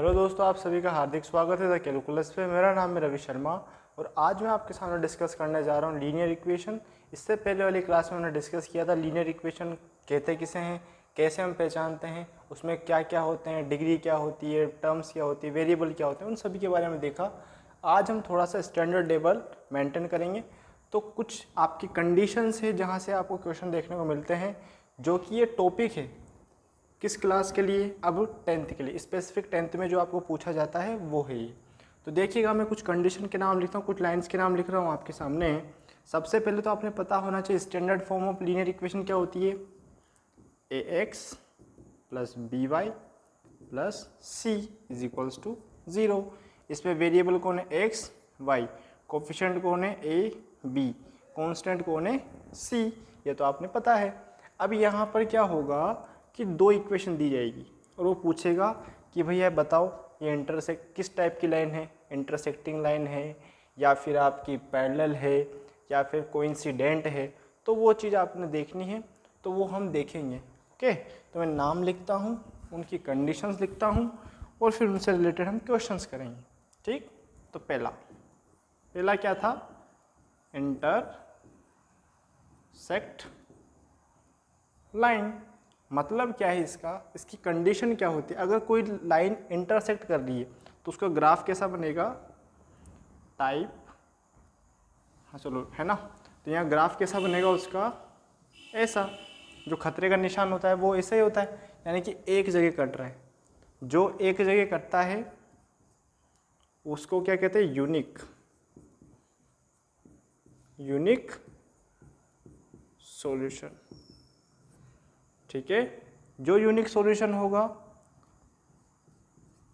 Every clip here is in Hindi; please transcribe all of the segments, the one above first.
हेलो दोस्तों, आप सभी का हार्दिक स्वागत है द कैलकुलस पे। मेरा नाम है रवि शर्मा और आज मैं आपके सामने डिस्कस करने जा रहा हूँ लीनियर इक्वेशन। इससे पहले वाली क्लास में मैंने डिस्कस किया था लीनियर इक्वेशन कहते किसे हैं, कैसे हम पहचानते हैं, उसमें क्या क्या होते हैं, डिग्री क्या होती है, टर्म्स क्या होती है, वेरिएबल क्या होते हैं, उन सभी के बारे में देखा। आज हम थोड़ा सा स्टैंडर्ड लेवल मेंटेन करेंगे। तो कुछ आपकी कंडीशंस है जहाँ से आपको क्वेश्चन देखने को मिलते हैं, जो कि ये टॉपिक है किस क्लास के लिए, अब 10th के लिए, स्पेसिफिक 10th में जो आपको पूछा जाता है वो है ये। तो देखिएगा, मैं कुछ कंडीशन के नाम लिखता हूँ, कुछ लाइंस के नाम लिख रहा हूँ आपके सामने। सबसे पहले तो आपने पता होना चाहिए standard form of linear equation क्या होती है। ax plus B Y plus C is equals to 0। इसमें वेरिएबल कौन है, एक्स वाई, कोफिशिएंट कौन है, ए बी, कांस्टेंट कौन है, सी। ये तो आपने पता है। अब यहाँ पर क्या होगा कि दो इक्वेशन दी जाएगी और वो पूछेगा कि भैया बताओ ये इंटरसेक्ट किस टाइप की लाइन है, इंटरसेक्टिंग लाइन है या फिर आपकी पैरेलल है या फिर कोइंसिडेंट है। तो वो चीज़ आपने देखनी है, तो वो हम देखेंगे। ओके, तो मैं नाम लिखता हूँ, उनकी कंडीशंस लिखता हूँ और फिर उनसे रिलेटेड हम क्वेश्चंस करेंगे। ठीक, तो पहला क्या था, इंटरसेक्ट लाइन। मतलब क्या है इसका, इसकी कंडीशन क्या होती है। अगर कोई लाइन इंटरसेक्ट कर रही है तो उसका ग्राफ कैसा बनेगा, टाइप, हाँ चलो है ना। तो यहाँ ग्राफ कैसा बनेगा उसका, ऐसा। जो खतरे का निशान होता है वो ऐसा ही होता है, यानी कि एक जगह कट रहा है। जो एक जगह कटता है उसको क्या कहते हैं, यूनिक सॉल्यूशन। ठीक है, जो यूनिक सॉल्यूशन होगा,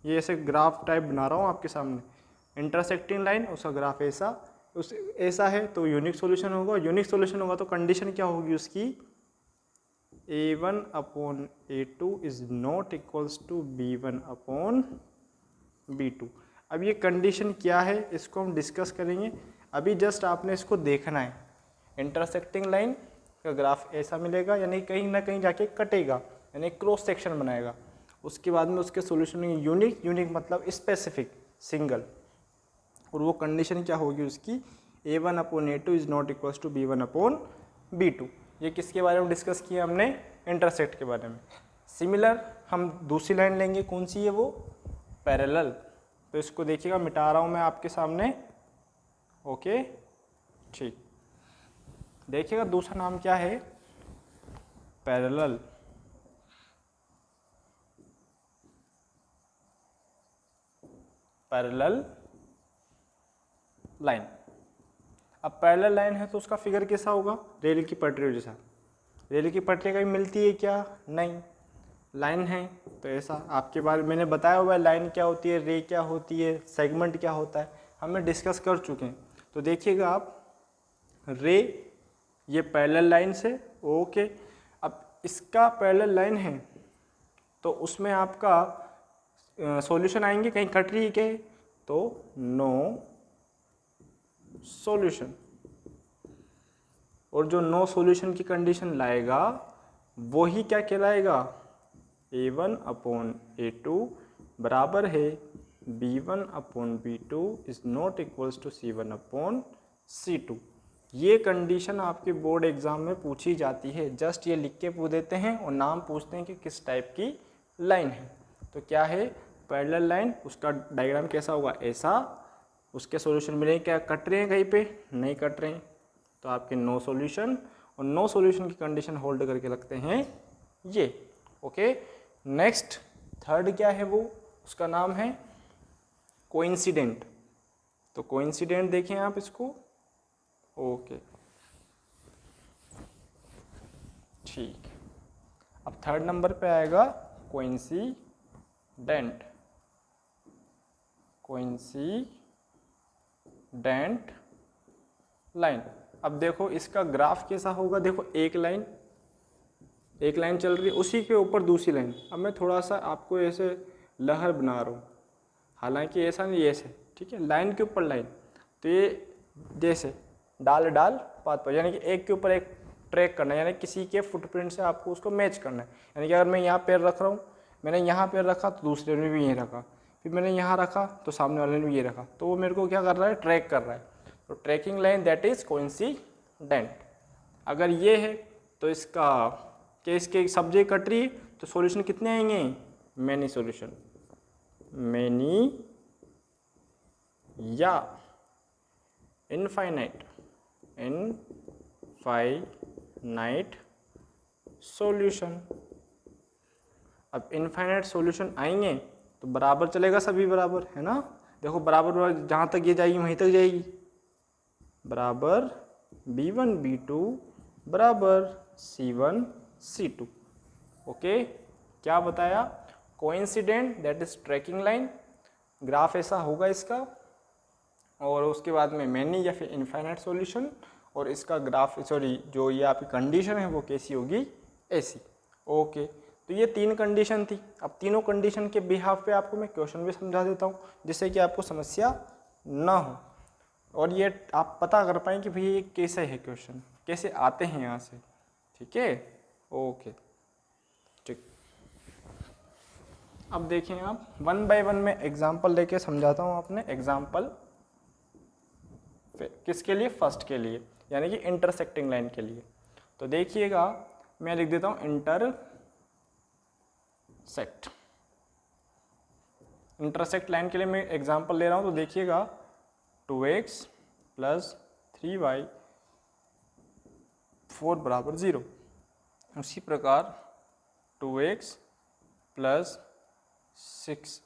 ये ऐसे ग्राफ टाइप बना रहा हूँ आपके सामने, इंटरसेक्टिंग लाइन, उसका ग्राफ ऐसा है तो यूनिक सॉल्यूशन होगा। यूनिक सॉल्यूशन होगा तो कंडीशन क्या होगी उसकी, a1 upon a2 is not equals to b1 upon b2। अब ये कंडीशन क्या है इसको हम डिस्कस करेंगे। अभी जस्ट आपने इसको देखना है, इंटरसेक्टिंग लाइन का ग्राफ ऐसा मिलेगा, यानी कहीं ना कहीं जाके कटेगा, यानी क्रॉस सेक्शन बनाएगा। उसके बाद में उसके सॉल्यूशन में यूनिक मतलब स्पेसिफिक, सिंगल। और वो कंडीशन क्या होगी उसकी, a1 upon a2 is not equals to b1 upon b2। ये किसके बारे में डिस्कस किया हमने, इंटरसेक्ट के बारे में। सिमिलर हम दूसरी लाइन लेंगे, कौन सी है वो, पैरेलल। तो इसको देखिएगा, मिटा रहा हूँ मैं आपके सामने। ओके ठीक, देखिएगा दूसरा नाम क्या है, पैरेलल। Parallel line. अब पैरेलल लाइन है तो उसका फिगर कैसा होगा, रेल की पटरी जैसा। रेल की पटरी कभी मिलती है क्या, नहीं। लाइन है तो ऐसा। आपके बारे में मैंने बताया हुआ है लाइन क्या होती है, रे क्या होती है, सेगमेंट क्या होता है, हमें डिस्कस कर चुके हैं। तो देखिएगा आप, रे ये पैरेलल लाइन से, ओके। अब इसका पैरेलल लाइन है तो उसमें आपका सॉल्यूशन आएंगे, कहीं कट रही है क्या, तो नो सॉल्यूशन। और जो नो सॉल्यूशन की कंडीशन लाएगा वो ही क्या कहलाएगा, a1 अपॉन a2 बराबर है b1 upon b2 is not equals to c1 upon c2। ये कंडीशन आपके बोर्ड एग्जाम में पूछी जाती है। जस्ट ये लिख के पूछ देते हैं और नाम पूछते हैं कि किस टाइप की लाइन है। तो क्या है, पैरेलल लाइन, उसका डायग्राम कैसा होगा, ऐसा। उसके सॉल्यूशन मिलेंगे क्या, कट रहे हैं कहीं पे, नहीं कट रहे हैं, तो आपके नो सॉल्यूशन। और नो सॉल्यूशन की कंडीशन होल्ड करके लगते हैं ये। ओके, नेक्स्ट थर्ड क्या है वो, उसका नाम है कोइंसिडेंट। तो कोइंसिडेंट देखें आप इसको, ओके ठीक। अब थर्ड नंबर पे आएगा कोइंसिडेंट लाइन। अब देखो इसका ग्राफ कैसा होगा, देखो एक लाइन चल रही है, उसी के ऊपर दूसरी लाइन। अब मैं थोड़ा सा आपको ऐसे लहर बना रहा हूँ, हालांकि ऐसा नहीं, ऐसे, ठीक है, लाइन के ऊपर लाइन। तो ये जैसे डाल पात पर, यानी कि एक के ऊपर एक ट्रैक करना है, यानी किसी के फुटप्रिंट से आपको उसको मैच करना है। यानी कि अगर मैं यहाँ पैर रख रहा हूँ, मैंने यहाँ पैर रखा तो दूसरे ने भी यहीं रखा, फिर मैंने यहाँ रखा तो सामने वाले ने ये रखा, तो वो मेरे को क्या कर रहा है, ट्रैक कर रहा है। तो tracking line that is coincident. अगर ये है तो इसका केस के सब्जेक्ट कट रही है तो सॉल्यूशन कितने आएंगे, मैनी सॉल्यूशन, मैनी या इनफाइनाइट सॉल्यूशन। अब इनफाइनाइट सॉल्यूशन आएंगे तो बराबर चलेगा, सभी बराबर है ना। देखो बराबर जहाँ तक ये जाएगी वहीं तक जाएगी, बराबर b1 b2 बराबर c1 c2। ओके, क्या बताया, coincident that is tracking line, graph ऐसा होगा इसका, और उसके बाद में मैनी या फिर इनफाइनाइट सॉल्यूशन, और इसका ग्राफ सॉरी जो ये आपकी कंडीशन है वो कैसी होगी, ऐसी। ओके, तो ये 3 कंडीशन थी। अब तीनों कंडीशन के बिहाफ पे आपको मैं क्वेश्चन भी समझा देता हूँ जिससे कि आपको समस्या ना हो और ये आप पता कर पाएँ कि भाई ये कैसे है, क्वेश्चन कैसे आते हैं यहाँ से। ठीक है, ओके ठीक। अब देखें आप 1 बाय 1 में एग्जाम्पल लेके समझाता हूँ। आपने एग्जाम्पल किसके लिए, फर्स्ट के लिए, यानी कि इंटरसेक्टिंग लाइन के लिए। तो देखिएगा मैं लिख देता हूँ इंटरसेक्ट लाइन के लिए मैं एग्जाम्पल ले रहा हूँ। तो देखिएगा 2x + 3y 4 = 0। उसी प्रकार 2x + 6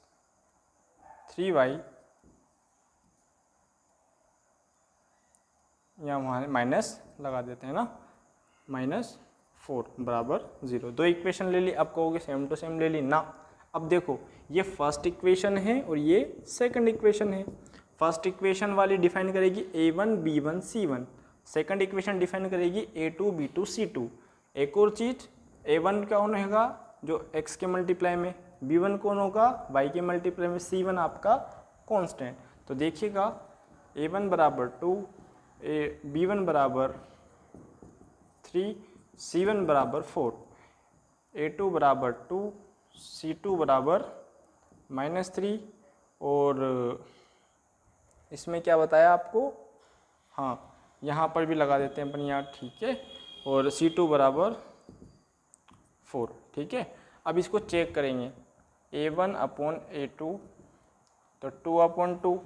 3y या वहाँ माइनस लगा देते हैं ना, -4 = 0। 2 इक्वेशन ले ली। अब कहोगे सेम टू सेम ले ली ना। अब देखो ये फर्स्ट इक्वेशन है और ये सेकंड इक्वेशन है। फर्स्ट इक्वेशन वाली डिफाइन करेगी a1 b1 c1, second equation define करेगी a2 b2 c2। एक और चीज़, a1 कौन होगा, जो x के मल्टीप्लाई में, b1 कौन होगा, y के मल्टीप्लाई में, c1 आपका कांस्टेंट। तो देखिएगा a1 = 2, b1 = 3, c1 = 4, a2 = 2, c2 = -3, और इसमें क्या बताया आपको, हाँ यहाँ पर भी लगा देते हैं अपन यहाँ, ठीक है, और c2 = 4। ठीक है, अब इसको चेक करेंगे, a1/a2 तो 2/2,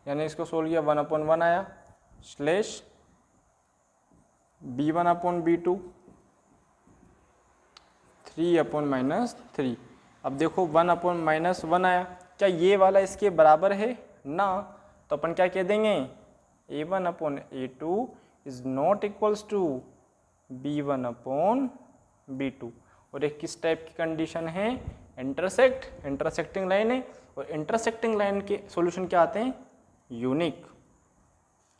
यानी इसको सोल्व किया 1/1 आया, स्लैश b1/b2 3/-3। अब देखो 1/-1 आया, क्या ये वाला इसके बराबर है ना, तो अपन क्या कह देंगे, a1/a2 is not equals to b1/b2। और एक किस टाइप की कंडीशन है, इंटरसेक्टिंग लाइन है, और इंटरसेक्टिंग लाइन के सॉल्यूशन क्या आते हैं, यूनिक।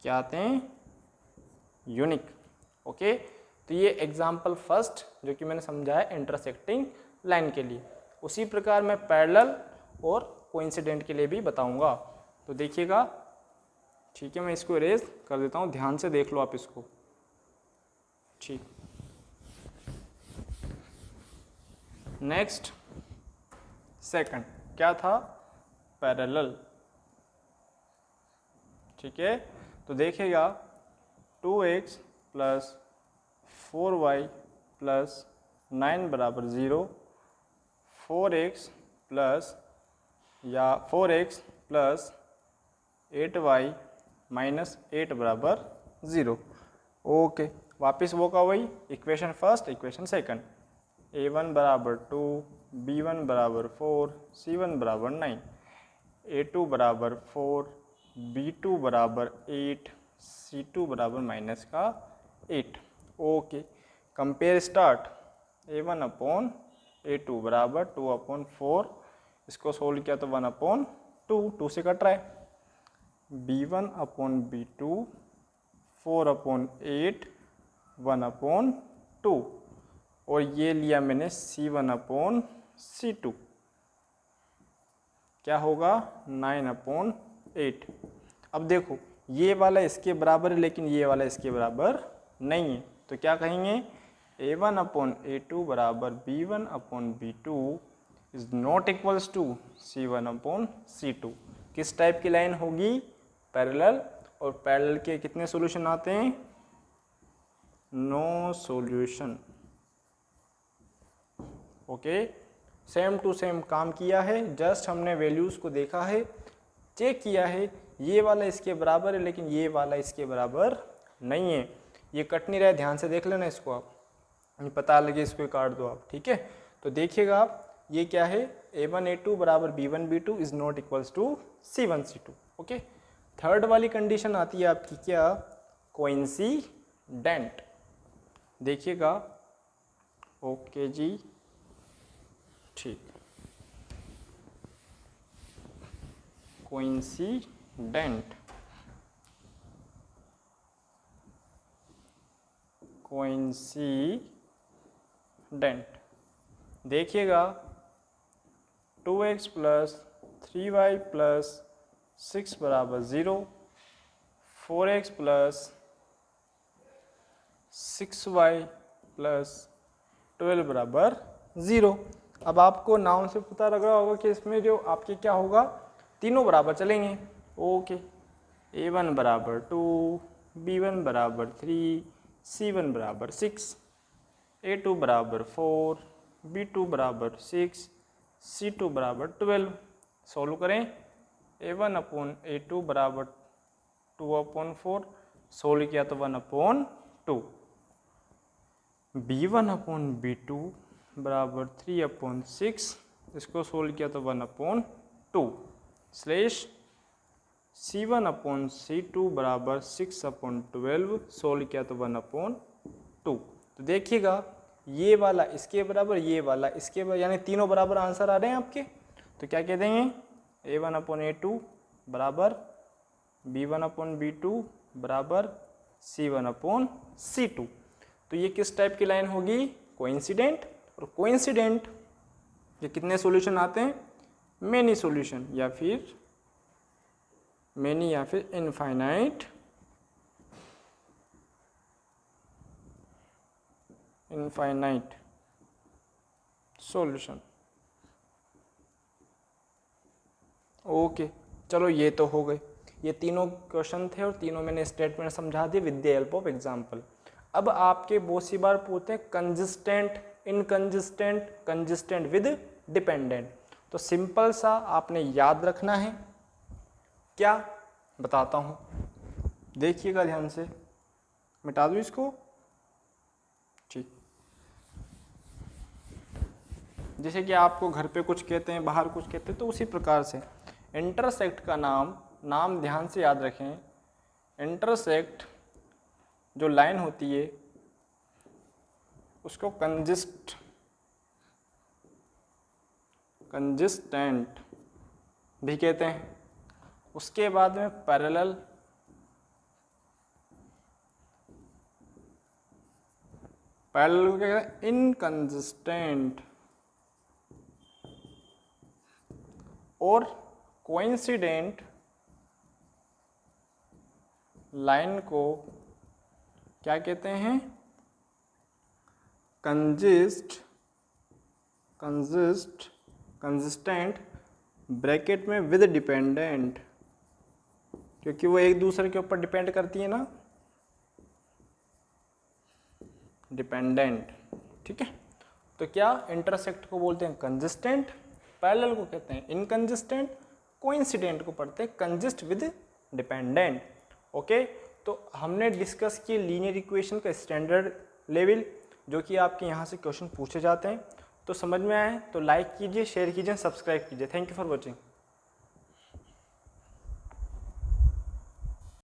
क्या आते हैं, यूनिक। ओके, तो ये एग्जाम्पल फर्स्ट जो कि मैंने समझाया इंटरसेक्टिंग लाइन के लिए। उसी प्रकार मैं पैरेलल और कोइंसिडेंट के लिए भी बताऊंगा। तो देखिएगा, ठीक है, मैं इसको इरेज कर देता हूँ, ध्यान से देख लो आप इसको। ठीक, नेक्स्ट सेकंड क्या था, पैरेलल। ठीक है, तो देखिएगा 2x + 4y + 9 = 0, 4x + 8y - 8 = 0। Okay, वापस वो का वही equation first, equation second, a1 = 2, b1 = 4, c1 = 9, a2 = 4, b2 = 8, c2 = -8। Okay, compare start, a1/a2 = 2/4, इसको सोल्व किया तो 1/2, 2 से कट रहा है, b1/b2 4/8 1/2, और ये लिया मैंने c1/c2, क्या होगा 9/8। अब देखो ये वाला इसके बराबर है लेकिन ये वाला इसके बराबर नहीं है, तो क्या कहेंगे, a1/a2 = b1/b2 is not equals to C1/C2। किस टाइप की लाइन होगी? पैरेलल। और पैरेलल के कितने सॉल्यूशन आते हैं? No solution. Okay, same to same काम किया है, जस्ट हमने वैल्यूज को देखा है, चेक किया है, ये वाला इसके बराबर है लेकिन ये वाला इसके बराबर नहीं है। ये कट नहीं रहा है, ध्यान से देख लेना इसको आप, ये पता लगे इसको काट दो आप, ठीक है। तो देखिएगा आप, ये क्या है? A1 A2 बराबर B1 B2 is not equals to C1 C2। Okay, third वाली कंडीशन आती है आपकी क्या? कोइंसिडेंट। देखिएगा, ओके जी, ठीक। कोइंसिडेंट, देखिएगा 2x प्लस 3y प्लस 6 बराबर 0, 4x प्लस 6y प्लस 12 बराबर 0। अब आपको नाम से पता लग रहा होगा कि इसमें जो आपके क्या होगा, तीनों बराबर चलेंगे। ओके, A1 बराबर 2, B1 बराबर 3, C1 बराबर 6, A2 बराबर 4, B2 बराबर 6, C2 बराबर 12। सॉल्व करें, A1/A2 बराबर 2/4, सोल्व किया तो 1/2, B1/B2 बराबर 3/6, इसको सोल्व किया तो 1/2, स्लेश C1/C2 बराबर 6/12, सोल्व किया तो 1/2। तो देखिएगा, ये वाला इसके बराबर, ये वाला इसके बराबर, यानी तीनों बराबर आंसर आ रहे हैं आपके। तो क्या कह देंगे? A1/A2 बराबर B1/B2 बराबर C1/C2। तो ये किस टाइप की लाइन होगी? कोइंसिडेंट। और कोइंसिडेंट ये कितने सॉल्यूशन आते हैं? मेनी सॉल्यूशन, या फिर मेनी, या फिर इनफाइनाइट सॉल्यूशन। ओके, चलो ये तो हो गए, ये तीनों क्वेश्चन थे और तीनों मैंने स्टेटमेंट समझा दिए with the help of example. अब आपके बहुत सी बार पूछते हैं consistent, inconsistent, consistent with dependent. तो सिंपल सा आपने याद रखना है, क्या बताता हूँ, देखिएगा ध्यान से। मिटा दूँ इसको, ठीक। जैसे कि आपको घर पे कुछ कहते हैं, बाहर कुछ कहते हैं, तो उसी प्रकार से इंटरसेक्ट का नाम ध्यान से याद रखें। इंटरसेक्ट जो लाइन होती है उसको कंजिस्टेंट भी कहते हैं। उसके बाद में पैरेलल, पैरेलल को क्या कहते हैं? इनकंजिस्टेंट। और कोइंसिडेंट लाइन को क्या कहते हैं? कंजिस्टेंट ब्रैकेट में विद डिपेंडेंट, क्योंकि वो एक दूसरे के ऊपर डिपेंड करती है ना, डिपेंडेंट, ठीक है। तो क्या इंटरसेक्ट को बोलते हैं कंजिस्टेंट, पैरेलल को कहते हैं इनकंजिस्टेंट, कोइंसिडेंट को पढ़ते हैं कंजिस्ट विद डिपेंडेंट। ओके, तो हमने डिस्कस किए लीनियर इक्वेशन का स्टैंडर्ड लेवल, जो कि आपके यहाँ से क्वेश्चन पूछे जाते हैं। तो समझ में आए तो लाइक कीजिए, शेयर कीजिए, सब्सक्राइब कीजिए। Thank you for watching.